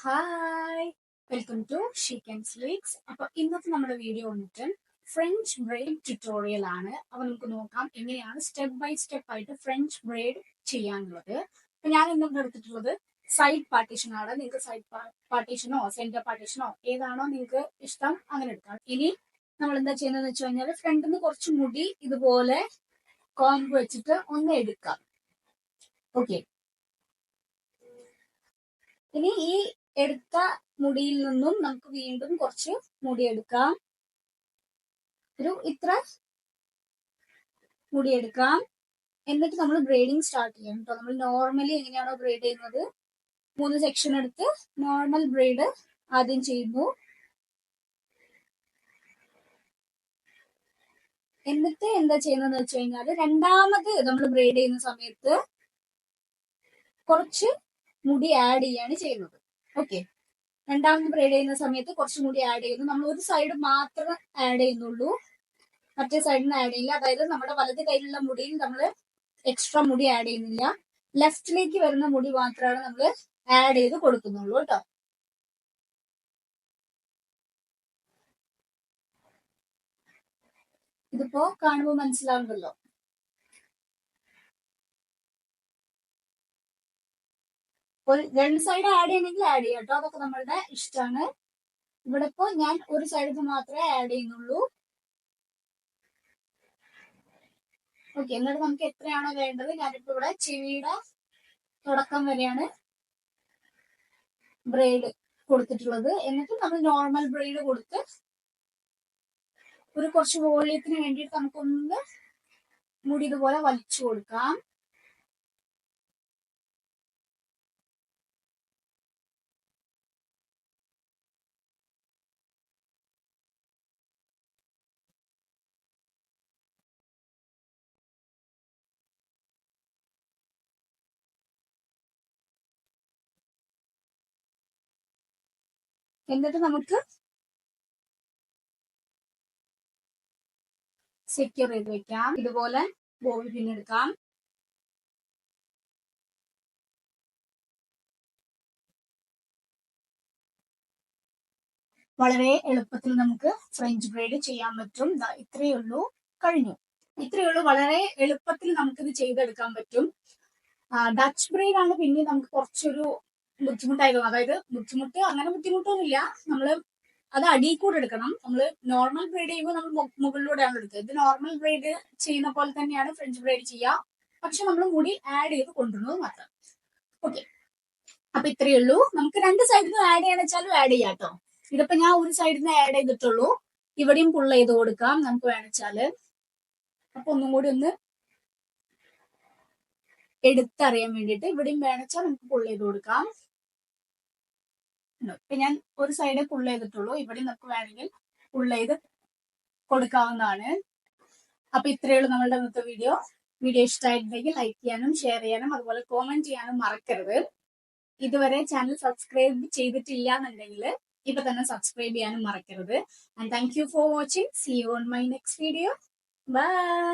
Hi, welcome to ഷീക്ക് സ്ലീക്സ്. അപ്പൊ ഇന്നത്തെ നമ്മുടെ വീഡിയോ വന്നിട്ട് ഫ്രഞ്ച് ബ്രെയ്ഡ് ട്യൂട്ടോറിയൽ ആണ്. അപ്പൊ നമുക്ക് നോക്കാം എങ്ങനെയാണ് സ്റ്റെപ്പ് ബൈ സ്റ്റെപ്പ് ആയിട്ട് ഫ്രഞ്ച് ബ്രെയ്ഡ് ചെയ്യാനുള്ളത്. അപ്പൊ ഞാൻ ഇന്നൊക്കെ എടുത്തിട്ടുള്ളത് സൈഡ് പാർട്ടീഷൻ ആണ്. നിങ്ങൾക്ക് സൈഡ് പാർട്ടീഷനോ സെന്റർ പാർട്ടീഷനോ ഏതാണോ നിങ്ങൾക്ക് ഇഷ്ടം അങ്ങനെ എടുക്കാം. ഇനി നമ്മൾ എന്താ ചെയ്യുന്നതെന്ന് വെച്ച് കഴിഞ്ഞാൽ ഫ്രണ്ടിൽ നിന്ന് കുറച്ച് മുടി ഇതുപോലെ കോംബ് വെച്ചിട്ട് ഒന്ന് എടുക്കാം. ഓക്കെ, ഇനി ഈ എടുത്ത മുടിയിൽ നിന്നും നമുക്ക് വീണ്ടും കുറച്ച് മുടി എടുക്കാം. ഇത്ര മുടി എടുക്കാം. എന്നിട്ട് നമ്മൾ ബ്രെയ്ഡിങ് സ്റ്റാർട്ട് ചെയ്യണം കേട്ടോ. നമ്മൾ നോർമലി എങ്ങനെയാണോ ബ്രെയ്ഡ് ചെയ്യുന്നത് 3 സെക്ഷൻ എടുത്ത് നോർമൽ ബ്രെയ്ഡ് ആദ്യം ചെയ്യുന്നു. എന്നിട്ട് എന്താ ചെയ്യുന്നതെന്ന് വെച്ച് കഴിഞ്ഞാൽ രണ്ടാമത് നമ്മൾ ബ്രെയ്ഡ് ചെയ്യുന്ന സമയത്ത് കുറച്ച് മുടി ആഡ് ചെയ്യാണ് ചെയ്യുന്നത്. ഓക്കെ, രണ്ടാമത് ബ്രെയ്ഡ് ചെയ്യുന്ന സമയത്ത് കുറച്ചും കൂടി ആഡ് ചെയ്യുന്നു. നമ്മൾ ഒരു സൈഡ് മാത്രം ആഡ് ചെയ്യുന്നുള്ളൂ, മറ്റേ സൈഡിന് ആഡ് ചെയ്യില്ല. അതായത് നമ്മുടെ വലത് കയ്യിലുള്ള മുടിയിൽ നമ്മൾ എക്സ്ട്രാ മുടി ആഡ് ചെയ്യുന്നില്ല. ലെഫ്റ്റിലേക്ക് വരുന്ന മുടി മാത്രമാണ് നമ്മൾ ആഡ് ചെയ്ത് കൊടുക്കുന്നുള്ളൂ കേട്ടോ. ഇതിപ്പോ കാണുമ്പോൾ മനസ്സിലാവുന്നല്ലോ. രണ്ട് സൈഡ് ആഡ് ചെയ്യണമെങ്കിൽ ആഡ് ചെയ്യാം കേട്ടോ, അതൊക്കെ നമ്മളുടെ ഇഷ്ടമാണ്. ഇവിടെ ഇപ്പോ ഞാൻ ഒരു സൈഡിൽ മാത്രമേ ആഡ് ചെയ്യുന്നുള്ളൂ. ഓക്കെ, എന്നിട്ട് നമുക്ക് എത്രയാണോ വേണ്ടത്, ഞാനിപ്പോ ഇവിടെ ചെവിയുടെ തുടക്കം വരെയാണ് ബ്രെയ്ഡ് കൊടുത്തിട്ടുള്ളത്. എന്നിട്ട് നമ്മൾ നോർമൽ ബ്രെയ്ഡ് കൊടുത്ത് ഒരു കുറച്ച് വോളിയത്തിന് വേണ്ടിയിട്ട് നമുക്കൊന്ന് മുടി ഇതുപോലെ വലിച്ചു കൊടുക്കാം. എന്നിട്ട് നമുക്ക് സെക്യൂർ ചെയ്ത് വെക്കാം. ഇതുപോലെ ബോബി പിൻ എടുക്കാം. വളരെ എളുപ്പത്തിൽ നമുക്ക് ഫ്രഞ്ച് ബ്രെയ്ഡ് ചെയ്യാൻ പറ്റും. ഇത്രയേ ഉള്ളൂ, കഴിഞ്ഞു. ഇത്രയേ ഉള്ളൂ, വളരെ എളുപ്പത്തിൽ നമുക്കിത് ചെയ്തെടുക്കാൻ പറ്റും. ഡച്ച് ബ്രെയ്ഡ് ആണ് പിന്നെ നമുക്ക് കുറച്ചൊരു ബുദ്ധിമുട്ടായിരുന്നു. അതായത് ബുദ്ധിമുട്ട് അങ്ങനെ ബുദ്ധിമുട്ടൊന്നുമില്ല, നമ്മള് അത് അടിയിൽ കൂടെ എടുക്കണം. നമ്മൾ നോർമൽ ബ്രെയ്ഡ് ചെയ്യുമ്പോൾ നമ്മൾ മുകളിലൂടെയാണ് എടുക്കുക. ഇത് നോർമൽ ബ്രെയ്ഡ് ചെയ്യുന്ന പോലെ തന്നെയാണ് ഫ്രഞ്ച് ബ്രെയ്ഡ് ചെയ്യുക, പക്ഷെ നമ്മൾ മുടി ആഡ് ചെയ്ത് കൊണ്ടുവരുന്നത് മാത്രം. ഓക്കെ, അപ്പൊ ഇത്രയേ ഉള്ളൂ. നമുക്ക് രണ്ട് സൈഡിൽ നിന്ന് ആഡ് ചെയ്യണം വെച്ചാലും ആഡ് ചെയ്യാം കേട്ടോ. ഇതിപ്പോ ഞാൻ ഒരു സൈഡിൽ നിന്ന് ആഡ് ചെയ്തിട്ടുള്ളൂ. ഇവിടെയും പുള്ള ചെയ്ത് കൊടുക്കാം നമുക്ക് വേണിച്ചാല്. അപ്പൊ ഒന്നും കൂടി ഒന്ന് എടുത്തറിയാൻ വേണ്ടിയിട്ട് ഇവിടെയും വേണിച്ചാൽ നമുക്ക് പുള്ള ചെയ്ത് കൊടുക്കാം. ഇപ്പൊ ഞാൻ ഒരു സൈഡ് പുള്ള ചെയ്തിട്ടുള്ളൂ, ഇവിടെ നമുക്ക് വേണമെങ്കിൽ പുള്ള ചെയ്ത് കൊടുക്കാവുന്നതാണ്. അപ്പൊ ഇത്രയേ ഉള്ളൂ നമ്മളുടെ ഇന്നത്തെ വീഡിയോ. വീഡിയോ ഇഷ്ടമായിട്ടുണ്ടെങ്കിൽ ലൈക്ക് ചെയ്യാനും ഷെയർ ചെയ്യാനും അതുപോലെ കോമെന്റ് ചെയ്യാനും മറക്കരുത്. ഇതുവരെ ചാനൽ സബ്സ്ക്രൈബ് ചെയ്തിട്ടില്ല എന്നുണ്ടെങ്കിൽ ഇപ്പൊ തന്നെ സബ്സ്ക്രൈബ് ചെയ്യാനും മറക്കരുത്. And thank you for watching. See you on my next video. By.